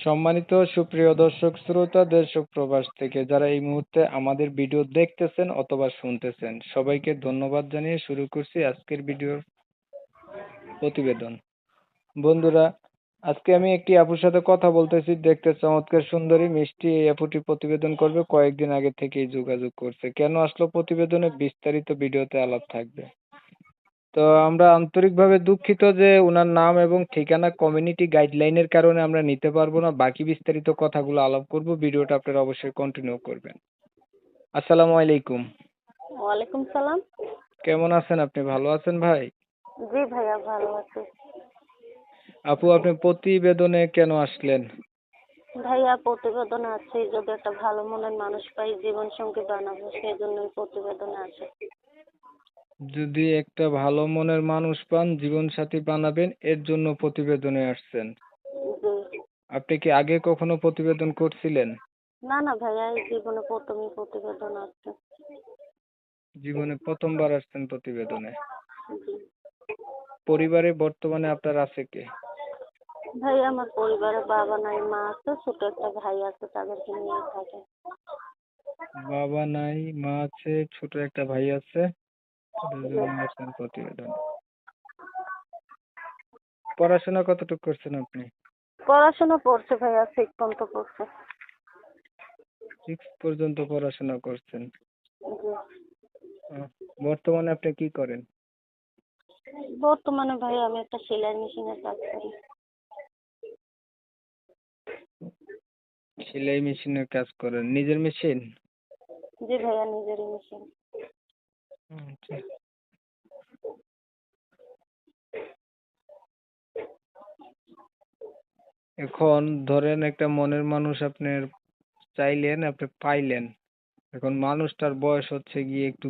সম্মানিত সুপ্রিয় দর্শক শ্রোতা দেশ ও প্রবাস থেকে যারা এই মুহূর্তে আমাদের ভিডিও দেখতেছেন অথবা শুনতেছেন সবাইকে ধন্যবাদ জানিয়ে শুরু করছি আজকের ভিডিওর প্রতিবেদন। বন্ধুরা, আজকে আমি একটি আপুর সাথে কথা বলতেছি, দেখতে চমৎকার সুন্দরী মিষ্টি। এই আপুটি প্রতিবেদন করবে, কয়েকদিন আগে থেকেই যোগাযোগ করছে। কেন আসলো প্রতিবেদনে, বিস্তারিত ভিডিওতে আলাপ থাকবে। তো আমরা আন্তরিকভাবে দুঃখিত যে উনার নাম এবং ঠিকানা কমিউনিটি গাইডলাইনের কারণে আমরা নিতে পারবো না। বাকি বিস্তারিত কথাগুলো আলাপ করব, ভিডিওটা আপনারা অবশ্যই কন্টিনিউ করবেন। আসসালামু আলাইকুম। ওয়ালাইকুম সালাম। কেমন আছেন আপনি? ভালো আছেন ভাই? জি ভাইয়া, ভালো আছি। আপু, আপনি প্রতিবেদনে কেন আসলেন? ভাইয়া প্রতিবেদনে আছি, যদি একটা ভালো মনের মানুষ পাই জীবন সঙ্গী বানাবো, সেই জন্যই প্রতিবেদনে আছে। যদি একটা ভালো মনের মানুষ পান জীবন সাথী বানাবেন, এর জন্য প্রতিবেদনে আসছেন। জি। আপনি কি আগে কখনো প্রতিবেদন করছিলেন? না না ভাইয়া, এই জীবনে প্রথমই প্রতিবেদন আছে। জীবনে প্রথমবার আসছেন প্রতিবেদনে। জি। পরিবারে বর্তমানে আপনার আছে কে? ভাইয়া আমার পরিবারে বাবা নাই, মা আছে, ছোট একটা ভাই আছে, তাদেরকে নিয়ে থাকে। বাবা নাই, মা আছে, ছোট একটা ভাই আছে, তাদের জন্য আসছেন প্রতিবেদনে। পড়াশোনা কতটুকু করছেন আপনি? পড়াশোনা পড়ছে ভাইয়া, 6 পর্যন্ত পড়ছে। 6 পর্যন্ত পড়াশোনা করছেন। জি। আহ, বর্তমানে আপনি কি করেন? বর্তমানে ভাইয়া আমি একটা সেলাই মেশিনের কাজ করি। সেলাই মেশিনের কাজ করেন? নিজের মেশিন? জি ভাইয়া, নিজেরই মেশিন। আচ্ছা। এখন ধরেন একটা মনের মানুষ আপনার চাইলেন, আপনি পাইলেন। এখন মানুষটার বয়স হচ্ছে গিয়ে একটু